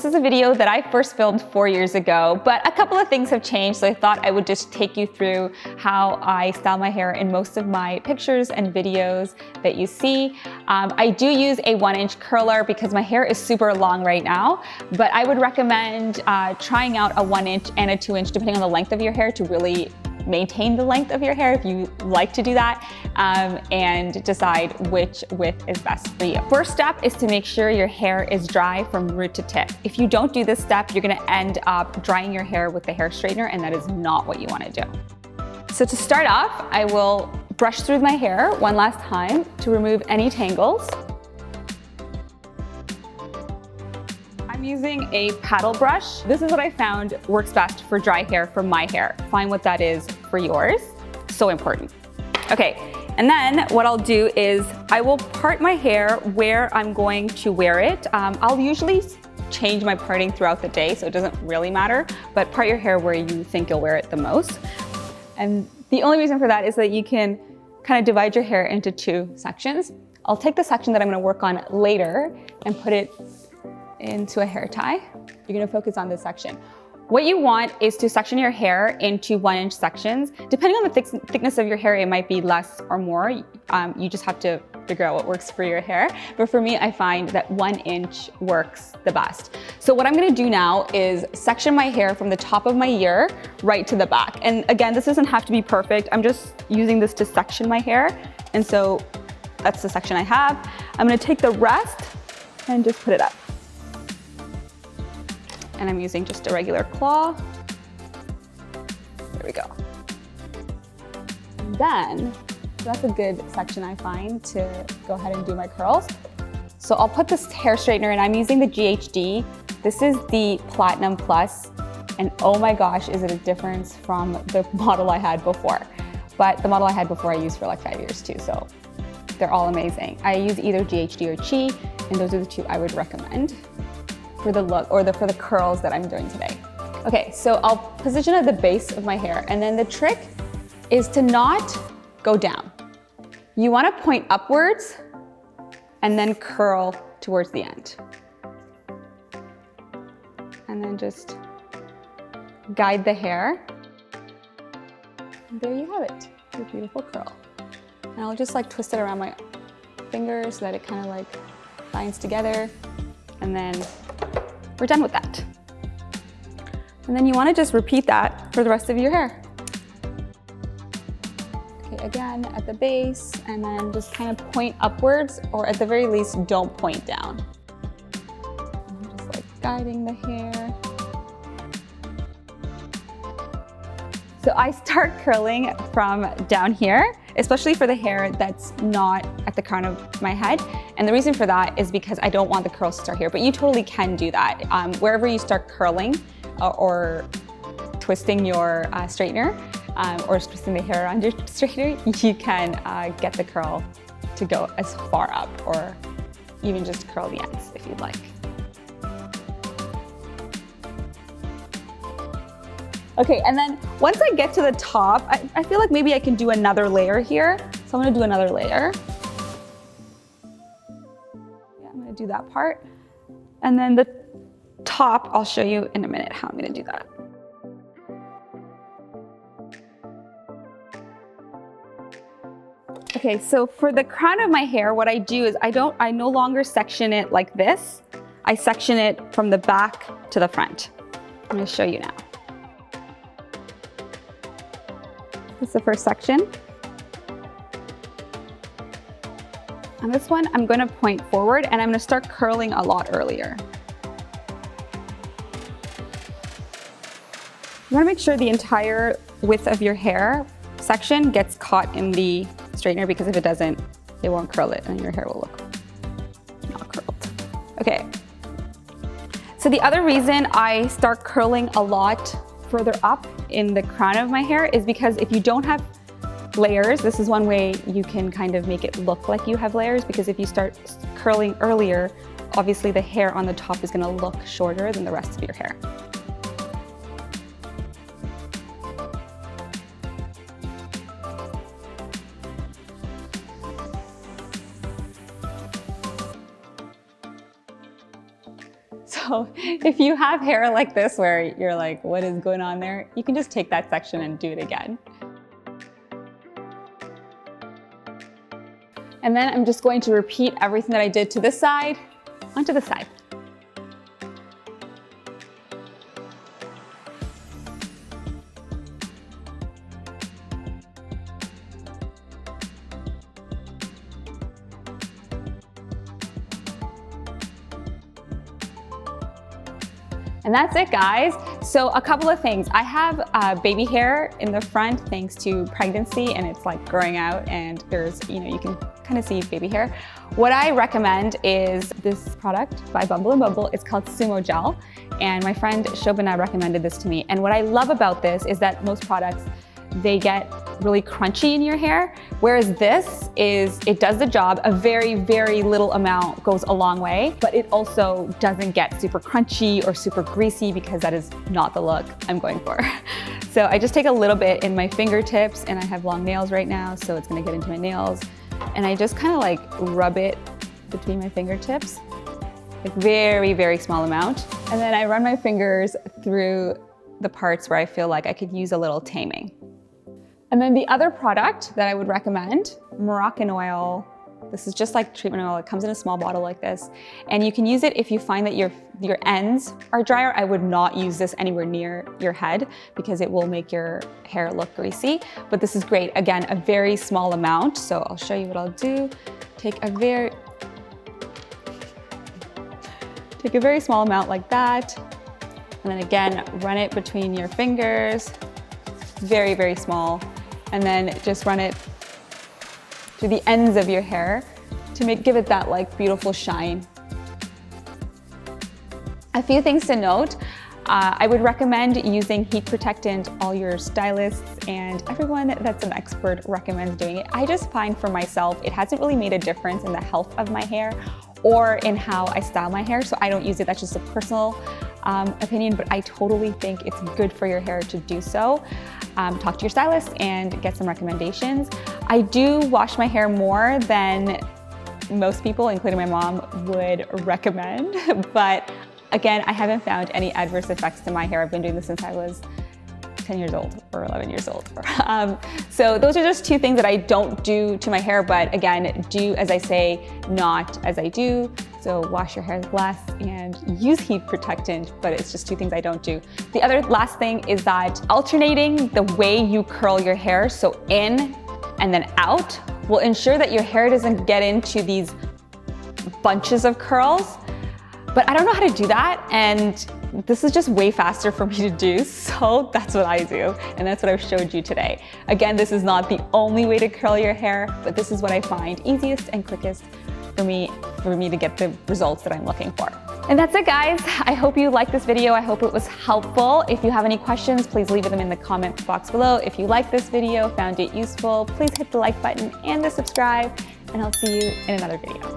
is a video that I first filmed 4 years ago, but a couple of things have changed, so I thought I would just take you through how I style my hair in most of my pictures and videos that you see. I do use a 1-inch curler because my hair is super long right now, but I would recommend trying out a 1-inch and a 2-inch depending on the length of your hair to really maintain the length of your hair if you like to do that, and decide which width is best for you. First step is to make sure your hair is dry from root to tip. If you don't do this step, you're gonna end up drying your hair with the hair straightener, and that is not what you wanna do. So to start off, I will brush through my hair one last time to remove any tangles. I'm using a paddle brush. This is what I found works best for dry hair for my hair. Find what that is for yours. So important. Okay, and then what I'll do is I will part my hair where I'm going to wear it. I'll usually change my parting throughout the day, so it doesn't really matter, but part your hair where you think you'll wear it the most. And the only reason for that is that you can kind of divide your hair into 2 sections. I'll take the section that I'm gonna work on later and put it into a hair tie. You're gonna focus on this section. What you want is to section your hair into 1-inch sections. Depending on the thickness of your hair, it might be less or more. You just have to figure out what works for your hair. But for me, I find that 1 inch works the best. So what I'm gonna do now is section my hair from the top of my ear right to the back. And again, this doesn't have to be perfect. I'm just using this to section my hair. And so that's the section I have. I'm gonna take the rest and just put it up. And I'm using just a regular claw. There we go. And then, so that's a good section I find to go ahead and do my curls. So I'll put this hair straightener in. I'm using the GHD. This is the Platinum Plus, and oh my gosh, is it a difference from the model I had before. But the model I had before I used for like 5 years too, so they're all amazing. I use either GHD or Chi, and those are the 2 I would recommend for the look or for the curls that I'm doing today. Okay, so I'll position at the base of my hair, and then the trick is to not go down. You wanna point upwards and then curl towards the end. And then just guide the hair. And there you have it, your beautiful curl. And I'll just like twist it around my fingers so that it kind of like binds together, and then we're done with that. And then you want to just repeat that for the rest of your hair. Okay, again at the base, and then just kind of point upwards, or at the very least, don't point down. I'm just like guiding the hair. So I start curling from down here, especially for the hair that's not at the crown of my head. And the reason for that is because I don't want the curls to start here, but you totally can do that. Wherever you start curling or twisting your straightener, or twisting the hair around your straightener, you can get the curl to go as far up, or even just curl the ends if you'd like. Okay, and then once I get to the top, I feel like maybe I can do another layer here. So I'm gonna do another layer. Yeah, I'm gonna do that part. And then the top, I'll show you in a minute how I'm gonna do that. Okay, so for the crown of my hair, what I do is I no longer section it like this. I section it from the back to the front. I'm gonna show you now. This is the first section. On this one, I'm gonna point forward, and I'm gonna start curling a lot earlier. You wanna make sure the entire width of your hair section gets caught in the straightener, because if it doesn't, it won't curl it and your hair will look not curled. Okay. So the other reason I start curling a lot further up in the crown of my hair is because if you don't have layers, this is one way you can kind of make it look like you have layers, because if you start curling earlier, obviously the hair on the top is gonna look shorter than the rest of your hair. So So if you have hair like this where you're like, what is going on there? You can just take that section and do it again. And then I'm just going to repeat everything that I did to this side onto the side. And that's it, guys. So a couple of things. I have baby hair in the front thanks to pregnancy, and it's like growing out, and there's, you can kind of see baby hair. What I recommend is this product by Bumble and Bumble. It's called Sumo Gel, and my friend Shobana recommended this to me. And what I love about this is that most products, they get really crunchy in your hair, whereas it does the job. A very, very little amount goes a long way, but it also doesn't get super crunchy or super greasy, because that is not the look I'm going for. So I just take a little bit in my fingertips, and I have long nails right now, so it's gonna get into my nails. And I just kind of like rub it between my fingertips, like very, very small amount. And then I run my fingers through the parts where I feel like I could use a little taming. And then the other product that I would recommend, Moroccan oil. This is just like treatment oil. It comes in a small bottle like this. And you can use it if you find that your ends are drier. I would not use this anywhere near your head because it will make your hair look greasy. But this is great. Again, a very small amount. So I'll show you what I'll do. Take a very small amount like that. And then again, run it between your fingers. Very, very small. And then just run it to the ends of your hair to give it that like beautiful shine. A few things to note. I would recommend using heat protectant. All your stylists and everyone that's an expert recommends doing it. I just find for myself, it hasn't really made a difference in the health of my hair or in how I style my hair, so I don't use it. That's just a personal opinion, but I totally think it's good for your hair to do so. Talk to your stylist and get some recommendations. I do wash my hair more than most people, including my mom, would recommend, but again, I haven't found any adverse effects to my hair. I've been doing this since I was 10 years old or 11 years old. So those are just two things that I don't do to my hair, but again, do as I say, not as I do. So wash your hair less and use heat protectant, but it's just two things I don't do. The other last thing is that alternating the way you curl your hair, so in and then out, will ensure that your hair doesn't get into these bunches of curls. But I don't know how to do that, and this is just way faster for me to do, so that's what I do, and that's what I've showed you today. Again, this is not the only way to curl your hair, but this is what I find easiest and quickest for me to get the results that I'm looking for. And that's it, guys. I hope you liked this video. I hope it was helpful. If you have any questions, please leave them in the comment box below. If you liked this video, found it useful, please hit the like button and the subscribe, and I'll see you in another video.